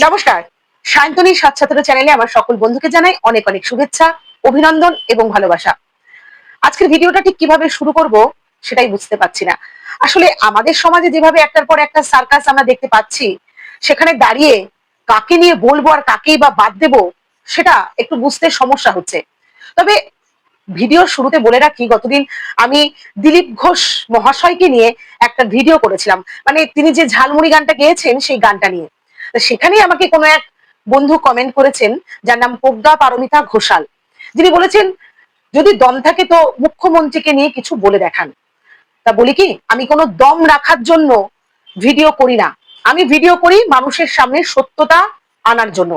নমস্কার। সায়ন্তনী সাতছাত্র চ্যানেলে আমার সকল বন্ধুকে জানাই অনেক অনেক শুভেচ্ছা, অভিনন্দন এবং ভালোবাসা। আজকের ভিডিওটা ঠিক কিভাবে শুরু করব সেটাই বুঝতে পারছি না। আসলে আমাদের সমাজে যেভাবে একটার পর একটা সার্কাস আমরা দেখতে পাচ্ছি, সেখানে দাঁড়িয়ে কাকে নিয়ে বলবো আর কাকেই বা বাদ দেব সেটা একটু বুঝতে সমস্যা হচ্ছে। তবে ভিডিওর শুরুতে বলে রাখি, গতদিন আমি দিলীপ ঘোষ মহাশয়কে নিয়ে একটা ভিডিও করেছিলাম। মানে তিনি যে ঝালমুড়ি গানটা গেয়েছেন সেই গানটা নিয়ে। তো সেখানেই আমাকে কোনো এক বন্ধু কমেন্ট করেছেন, যার নাম প্রজ্ঞা পারমিতা ঘোষাল। যিনি বলেছেন, যদি দম থাকে তো মুখ্যমন্ত্রীকে নিয়ে কিছু বলে দেখান। তা বলি কি, আমি কোনো দম রাখার জন্য ভিডিও করি না। আমি ভিডিও করি মানুষের সামনে সত্যতা আনার জন্য।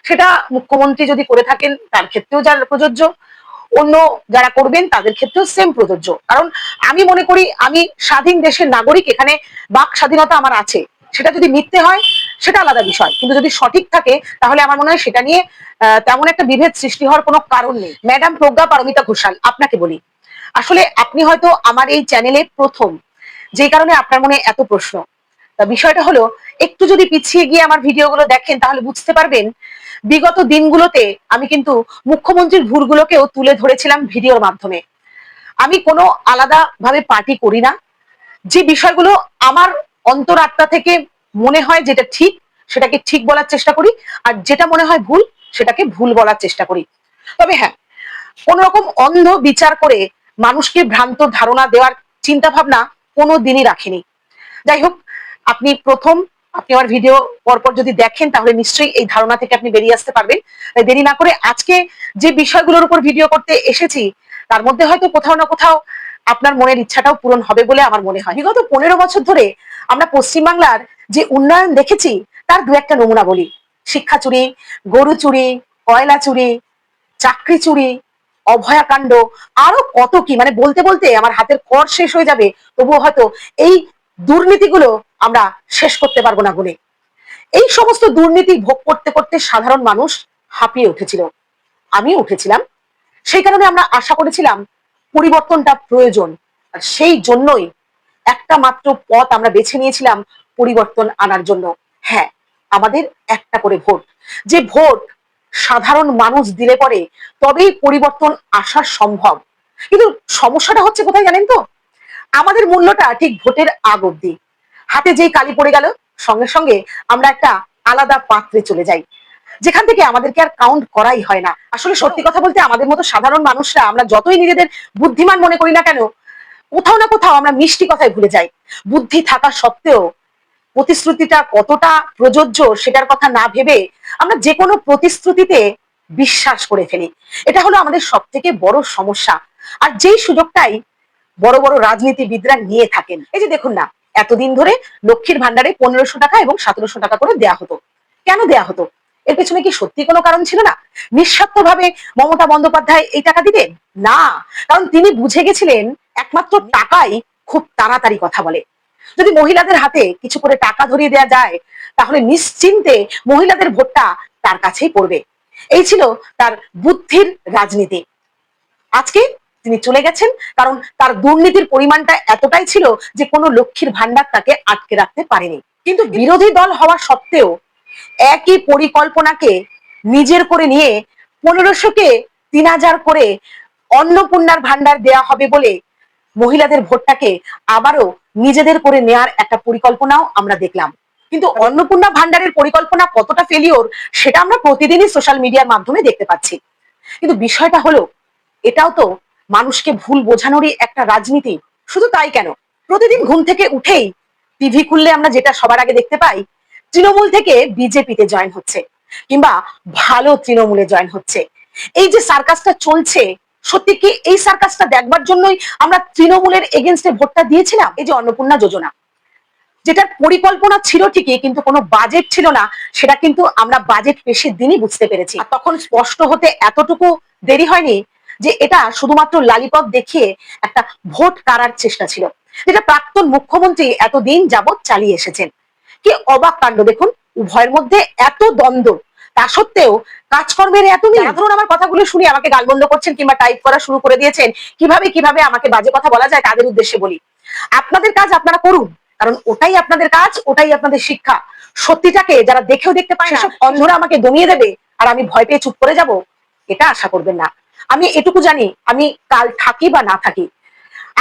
সেটা মুখ্যমন্ত্রী যদি করে থাকেন তার ক্ষেত্রেও যার প্রযোজ্য, অন্য যারা করবেন তাদের ক্ষেত্রেও সেম প্রযোজ্য। কারণ আমি মনে করি আমি স্বাধীন দেশের নাগরিক, এখানে বাক স্বাধীনতা আমার আছে। সেটা যদি মিথ্যে হয় সেটা আলাদা বিষয়, কিন্তু যদি সঠিক থাকে তাহলে আমার মনে হয় সেটা নিয়ে তেমন একটা বিভেদ সৃষ্টি হওয়ার কোনো কারণ নেই। ম্যাডাম প্রজ্ঞা পারমিতা ঘোষাল, আপনাকে বলি, আসলে আপনি হয়তো আমার এই চ্যানেলে প্রথম, যেই কারণে আপনার মনে এত প্রশ্ন। তা বিষয়টা হলো, একটু যদি পিছিয়ে গিয়ে আমার ভিডিওগুলো দেখেন তাহলে বুঝতে পারবেন, বিগত দিনগুলোতে আমি কিন্তু মুখ্যমন্ত্রীর ভুলগুলোকেও তুলে ধরেছিলাম ভিডিওর মাধ্যমে। আমি কোনো আলাদা ভাবে পার্টি করি না। যে বিষয়গুলো আমার অন্তরাত্মা থেকে মনে হয় যেটা ঠিক, সেটাকে ঠিক বলার চেষ্টা করি, আর যেটা মনে হয় ভুল সেটাকে ভুল বলার চেষ্টা করি। তবে হ্যাঁ, কোন রকম অন্ধ বিচার করে মানুষকে ভ্রান্ত ধারণা দেওয়ার চিন্তা ভাবনা কোনো দিনই রাখিনি। যাই হোক, আপনি প্রথম, আপনি আমার ভিডিও পরপর যদি দেখেন তাহলে নিশ্চয়ই এই ধারণা থেকে আপনি বেরিয়ে আসতে পারবেন। তাই দেরি না করে আজকে যে বিষয়গুলোর উপর ভিডিও করতে এসেছি, তার মধ্যে হয়তো কোথাও না কোথাও আপনার মনের ইচ্ছাটাও পূরণ হবে বলে আমার মনে হয়। বিগত 15 বছর ধরে আমরা পশ্চিমবাংলার যে উন্নয়ন দেখেছি তার দু একটা নমুনা বলি। শিক্ষা চুরি, গরু চুরি, কয়লা চুরি, চাকরি চুরি, অভয়াকাণ্ড, আরো কত কি, মানে বলতে বলতে আমার হাতের কর শেষ হয়ে যাবে, তবুও হয়তো এই দুর্নীতিগুলো আমরা শেষ করতে পারবো না বলে। এই সমস্ত দুর্নীতি ভোগ করতে করতে সাধারণ মানুষ হাঁপিয়ে উঠেছিল, আমিও উঠেছিলাম। সেই কারণে আমরা আশা করেছিলাম পরিবর্তনটা প্রয়োজন, আর সেই জন্যই একটা মাত্র পথ আমরা বেছে নিয়েছিলাম পরিবর্তন আনার জন্য। হ্যাঁ, আমাদের একটা করে ভোট, যে ভোট সাধারণ মানুষ দিলে পরে তবেই পরিবর্তন আসা সম্ভব। কিন্তু সমস্যাটা হচ্ছে কোথায় জানেন তো, আমাদের মূল্যটা ঠিক ভোটের আগ অব্দি। হাতে যেই কালি পড়ে গেল, সঙ্গে সঙ্গে আমরা একটা আলাদা পাত্রে চলে যাই, যেখান থেকে আমাদেরকে আর কাউন্ট করাই হয় না। আসলে সত্যি কথা বলতে, আমাদের মতো সাধারণ মানুষরা আমরা যতই নিজেদের বুদ্ধিমান মনে করি না কেন, কোথাও না কোথাও আমরা মিষ্টি কথায় ভুলে যাই। বুদ্ধি থাকা সত্ত্বেও প্রতিশ্রুতিটা কতটা প্রযোজ্য সেটার কথা না ভেবে আমরা যে কোনো প্রতিশ্রুতিতে বিশ্বাস করে ফেলি। এটা হলো আমাদের সব থেকে বড় সমস্যা। আর যেই সুযোগটাই বড় বড় রাজনীতিবিদরা নিয়ে থাকেন। এই যে দেখুন না, এতদিন ধরে লক্ষ্মীর ভান্ডারে 1500 টাকা এবং 1700 টাকা করে দেয়া হতো। কেন দেয়া হতো? এর পেছনে কি সত্যি কোনো কারণ ছিল না? নিঃস্বার্থভাবে মমতা বন্দ্যোপাধ্যায় এই টাকা দিতেন না, কারণ তিনি বুঝে গেছিলেন একমাত্র টাকাই খুব তাড়াতাড়ি কথা বলে। যদি মহিলাদের হাতে কিছু করে টাকা ধরিয়ে দেওয়া যায়, তাহলে নিশ্চিন্তে মহিলাদের ভোটটা তার কাছেই পড়বে। এই ছিল তার বুদ্ধির রাজনীতি। আজকে তিনি চলে গেছেন, কারণ তার দুর্নীতির পরিমাণটা এতটাই ছিল যে কোনো লক্ষ্মীর ভান্ডার তাকে আটকে রাখতে পারেনি। কিন্তু বিরোধী দল হওয়া সত্ত্বেও একই পরিকল্পনাকে নিজের করে নিয়ে 1500-কে 3000 করে অন্নপূর্ণার ভান্ডার দেয়া হবে বলে মহিলাদের ভোটটাকে আবারও নিজেদের করে নেয়ার একটা পরিকল্পনাও আমরা দেখলাম। কিন্তু অন্নপূর্ণা ভান্ডারের পরিকল্পনা কতটা ফেলিওর সেটা আমরা প্রতিদিনই সোশ্যাল মিডিয়ার মাধ্যমে দেখতে পাচ্ছি। কিন্তু বিষয়টা হলো, এটাও তো মানুষকে ভুল বোঝানোরই একটা রাজনীতি। শুধু তাই কেন, প্রতিদিন ঘুম থেকে উঠেই টিভি খুললে আমরা যেটা সবার আগে দেখতে পাই, তৃণমূল থেকে বিজেপিতে জয়েন হচ্ছে, কিংবা ভালো তৃণমূলে জয়েন হচ্ছে। এই যে সার্কাসটা চলছে, সত্যি কি এই সার্কাসটা দেখবার জন্যই আমরা তৃণমূলের এগেনস্টে ভোটটা দিয়েছিলাম? এই যে অন্নপূর্ণা যোজনা, যেটার পরিকল্পনা ছিল ঠিকই কিন্তু কোনো বাজেট ছিল না, সেটা কিন্তু আমরা বাজেট পেশের দিনই বুঝতে পেরেছি। আর তখন স্পষ্ট হতে এতটুকু দেরি হয়নি যে এটা শুধুমাত্র লালিপপ দেখিয়ে একটা ভোট কাড়ার চেষ্টা ছিল, যেটা প্রাক্তন মুখ্যমন্ত্রী এতদিন যাবৎ চালিয়ে এসেছেন। কি অবাক কাণ্ড দেখুন, উভয়ের মধ্যে এত দ্বন্দ্ব, তা সত্ত্বেও কাজকর্মের এত নেই। ধরুন আমার কথাগুলো শুনে আমাকে গালমন্দ করছেন কিংবা টাইপ করা শুরু করে দিয়েছেন, কিভাবে কিভাবে আমাকে বাজে কথা বলা যায় তাদের উদ্দেশ্যে বলি, আপনাদের কাজ আপনারা করুন, কারণ ওটাই আপনাদের কাজ, ওটাই আপনাদের শিক্ষা। সত্যিটাকে যারা দেখেও দেখতে পায় না, সেসব অন্ধরা আমাকে দমিয়ে দেবে আর আমি ভয় পেয়ে চুপ করে যাব, এটা আশা করবেন না। আমি এটুকু জানি, আমি কাল থাকি বা না থাকি,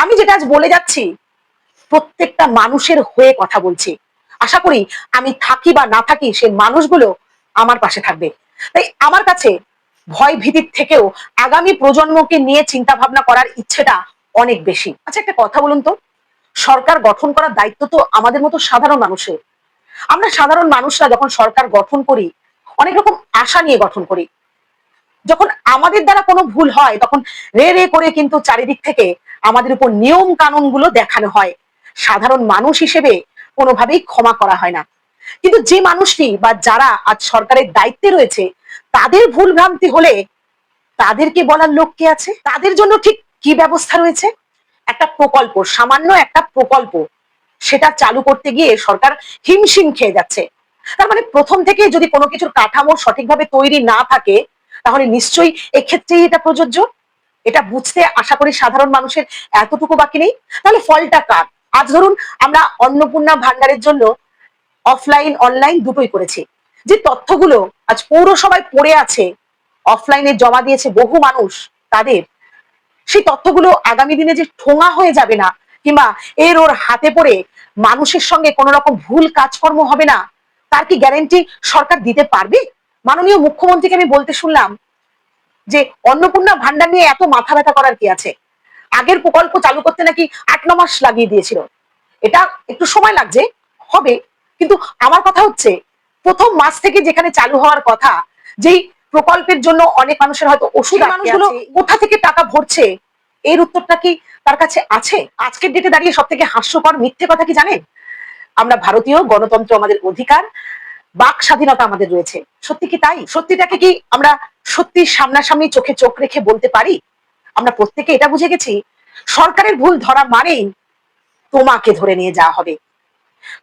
আমি যেটা আজ বলে যাচ্ছি প্রত্যেকটা মানুষের হয়ে কথা বলছি। আশা করি আমি থাকি বা না থাকি সে মানুষগুলো আমার পাশে থাকবে। তাই আমার কাছে ভয় ভীতির থেকেও আগামী প্রজন্মকে নিয়ে চিন্তা ভাবনা করার ইচ্ছেটা অনেক বেশি। আচ্ছা, একটা কথা বলুন তো, সরকার গঠন করার দায়িত্ব তো আমাদের মতো সাধারণ মানুষের। আমরা সাধারণ মানুষরা যখন সরকার গঠন করি অনেক রকম আশা নিয়ে গঠন করি। যখন আমাদের দ্বারা কোনো ভুল হয় তখন রে রে করে কিন্তু চারিদিক থেকে আমাদের উপর নিয়ম কানুন গুলো দেখানো হয়। সাধারণ মানুষ হিসেবে কোনোভাবেই ক্ষমা করা হয় না। কিন্তু যে মানুষটি বা যারা আজ সরকারের দায়িত্বে রয়েছে তাদের ভুল ভ্রান্তি হলে তাদেরকে বলার লোক কে আছে? তাদের জন্য ঠিক কি ব্যবস্থা রয়েছে? একটা প্রকল্প, সামান্য একটা প্রকল্প, সেটা চালু করতে গিয়ে সরকার হিমশিম খেয়ে যাচ্ছে। তার মানে প্রথম থেকে যদি কোনো কিছুর কাঠামো সঠিকভাবে তৈরি না থাকে তাহলে নিশ্চয়ই এক্ষেত্রেই এটা প্রযোজ্য। এটা বুঝতে আশা করি সাধারণ মানুষের এতটুকু বাকি নেই। তাহলে ফলটা কার? আজ ধরুন আমরা অন্নপূর্ণা ভান্ডারের জন্য অফলাইন অনলাইন দুটোই করেছি। যে তথ্যগুলো আজ পৌরসভায় পড়ে আছে, অফলাইনে জমা দিয়েছে বহু মানুষ, তাদের সেই তথ্যগুলো আগামী দিনে যে ঠোঙা হয়ে যাবে না কিংবা এর ওর হাতে পড়ে মানুষের সঙ্গে কোনো রকম ভুল কাজকর্ম হবে না, তার কি গ্যারান্টি সরকার দিতে পারবে? মাননীয় মুখ্যমন্ত্রীকে আমি বলতে শুনলাম যে অন্নপূর্ণা ভান্ডার নিয়ে এত মাথা ব্যথা করার কি আছে, আগের প্রকল্প চালু করতে নাকি ৮-৯ মাস লাগিয়ে দিয়েছিল। এটা একটু সময় লাগছে, হবে, কিন্তু আমার কথা হচ্ছে প্রথম মাস থেকে যেখানে চালু হওয়ার কথা, যেই প্রকল্পের জন্য অনেক মানুষের হয়তো ওষুধ মানুষগুলো কোথা থেকে টাকা ভরছে এর উত্তরটা কি তার কাছে আছে? আজকের ডেটে দাঁড়িয়ে সব থেকে হাস্যকর মিথ্যে কথা কি জানেন? আমরা ভারতীয়, গণতন্ত্র আমাদের অধিকার, বাক স্বাধীনতা আমাদের রয়েছে। সত্যি কি তাই? সত্যিটাকে কি আমরা সত্যি সামনাসামনি চোখে চোখ রেখে বলতে পারি? আমরা প্রত্যেকে এটা বুঝে গেছি সরকারের ভুল ধরা মানেই তোমাকে ধরে নিয়ে যাওয়া হবে।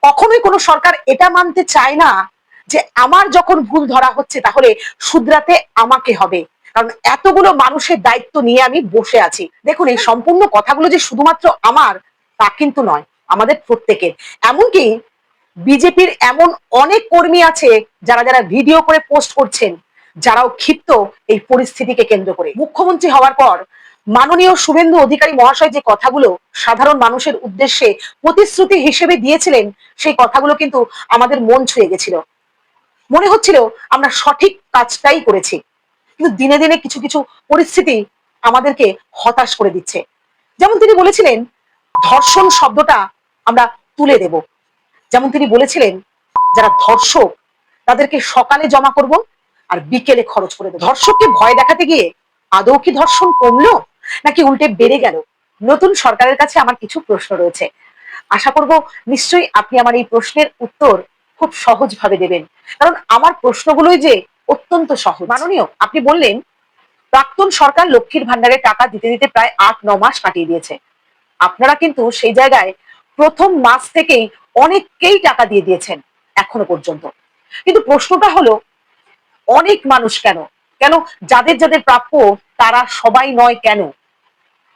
কখনোই কোনো সরকার এটা মানতে চায় না যে আমার যখন ভুল ধরা হচ্ছে তাহলে শুধরাতে আমাকে হবে, কারণ এতগুলো মানুষের দায়িত্ব নিয়ে আমি বসে আছি। দেখুন, এই সম্পূর্ণ কথাগুলো যে শুধুমাত্র আমার তা কিন্তু নয়, আমাদের প্রত্যেকের। এমনকি বিজেপির এমন অনেক কর্মী আছে যারা যারা ভিডিও করে পোস্ট করছেন, যারাও ক্ষিপ্ত এই পরিস্থিতিকে কেন্দ্র করে। মুখ্যমন্ত্রী হওয়ার পর মাননীয় শুভেন্দু অধিকারী মহাশয় যে কথাগুলো সাধারণ মানুষের উদ্দেশ্যে প্রতিশ্রুতি হিসেবে দিয়েছিলেন, সেই কথাগুলো কিন্তু আমাদের মন ছুঁয়ে গেছিল। মনে হচ্ছিল আমরা সঠিক কাজটাই করেছি। কিন্তু দিনে দিনে কিছু কিছু পরিস্থিতি আমাদেরকে হতাশ করে দিচ্ছে। যেমন তিনি বলেছিলেন ধর্ষণ শব্দটা আমরা তুলে দেব। যেমন তিনি বলেছিলেন যারা ধর্ষক তাদেরকে সকালে জমা করব আর বিকেলে খরচ করে দেব। ধর্ষককে ভয় দেখাতে গিয়ে আদৌ কি ধর্ষণ কমলো নাকি উল্টে বেড়ে গেল? নতুন সরকারের কাছে আমার কিছু প্রশ্ন রয়েছে। আশা করব নিশ্চয়ই আপনি আমার এই প্রশ্নের উত্তর খুব সহজভাবে দেবেন, কারণ আমার প্রশ্নগুলোই যে অত্যন্ত সহজ। মাননীয়, আপনি বললেন প্রাক্তন সরকার লক্ষ্মীর ভান্ডারে টাকা দিতে দিতে প্রায় ৮-৯ মাস কাটিয়ে দিয়েছে। আপনারা কিন্তু সেই জায়গায় প্রথম মাস থেকেই অনেককেই টাকা দিয়ে দিয়েছেন এখনো পর্যন্ত। কিন্তু প্রশ্নটা হলো অনেক মানুষ কেন? কেন যাদের যাদের প্রাপ্য তারা সবাই নয় কেন?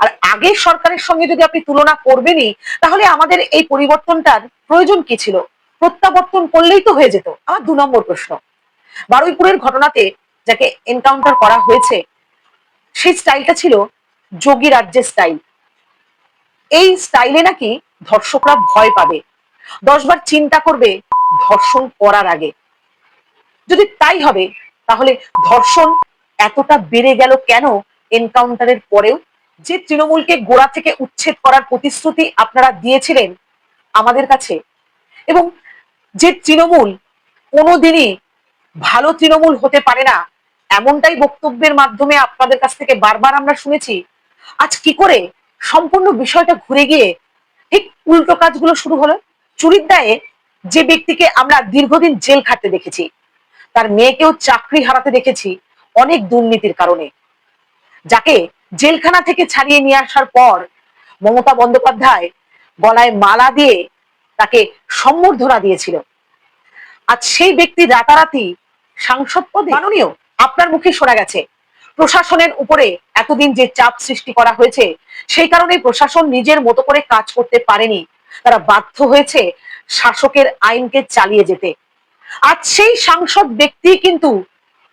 আর আগের সরকারের সঙ্গে যদি আপনি তুলনা করবেনই তাহলে আমাদের এই পরিবর্তনটার প্রয়োজন কি ছিল? প্রত্যাবর্তন করলেই তো হয়ে যেত। আমার ২ নম্বর প্রশ্ন, বারুইপুরের ঘটনাতে যাকে এনকাউন্টার করা হয়েছে সেই স্টাইলটা ছিল যোগী রাজ্যের স্টাইল। এই স্টাইলে নাকি ধর্ষকরা ভয় পাবে, ১০ বার চিন্তা করবে ধর্ষণ করার আগে। যদি তাই হবে তাহলে ধর্ষণ এতটা বেড়ে গেল কেন এনকাউন্টারের পরেও? যে তৃণমূলকে গোড়া থেকে উচ্ছেদ করার প্রতিশ্রুতি আপনারা দিয়েছিলেন আমাদের কাছে, এবং যে তৃণমূল কোনোদিনই ভালো তৃণমূল হতে পারে না এমনটাই বক্তব্যের মাধ্যমে আপনাদের কাছ থেকে বারবার আমরা শুনেছি, আজ কি করে সম্পূর্ণ বিষয়টা ঘুরে গিয়ে ঠিক উল্টো কাজগুলো শুরু হলো? চুরির দায়ে যে ব্যক্তিকে আমরা দীর্ঘদিন জেল খাটতে দেখেছি, তার মেয়েকেও চাকরি হারাতে দেখেছি অনেক দুর্নীতির কারণে, যাকে জেলখানা থেকে ছাড়িয়ে নিয়ে আসার পর মমতা বন্দ্যোপাধ্যায় গলায় মালা দিয়ে তাকে সম্বর্ধনা দিয়েছিল, আজ সেই ব্যক্তি রাতারাতি সাংসদ পদে। মাননীয়, আপনার মুখে শোনা গেছে প্রশাসনের উপরে এতদিন যে চাপ সৃষ্টি করা হয়েছে সেই কারণে প্রশাসন নিজের মতো করে কাজ করতে পারেনি। তারা বাধ্য হয়েছে শাসকের আইনকে চালিয়ে যেতে। আজ সেই সাংসদ ব্যক্তি কিন্তু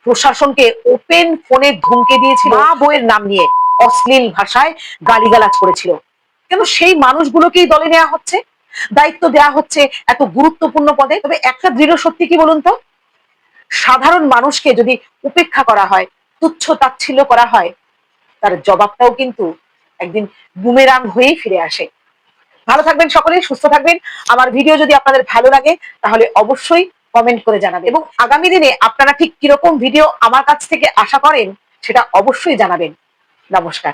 প্রশাসনকে ওপেন ফোনে ধমকে দিয়েছিল, মা বউয়ের নাম নিয়ে অশ্লীল ভাষায় গালিগালাজ করেছিল। কেন সেই মানুষগুলোকেই দলে নেওয়া হচ্ছে, দায়িত্ব দেওয়া হচ্ছে এত গুরুত্বপূর্ণ পদে? তবে একটা দৃঢ় সত্যি কি বলুন তো, সাধারণ মানুষকে যদি উপেক্ষা করা হয়, তুচ্ছ তাচ্ছিল্য করা হয়, তার জবাবটাও কিন্তু একদিন বুমেরাং হয়েই ফিরে আসে। ভালো থাকবেন সকলে, সুস্থ থাকবেন। আমার ভিডিও যদি আপনাদের ভালো লাগে তাহলে অবশ্যই কমেন্ট করে জানাবেন, এবং আগামী দিনে আপনারা ঠিক কিরকম ভিডিও আমার কাছ থেকে আশা করেন সেটা অবশ্যই জানাবেন। নমস্কার।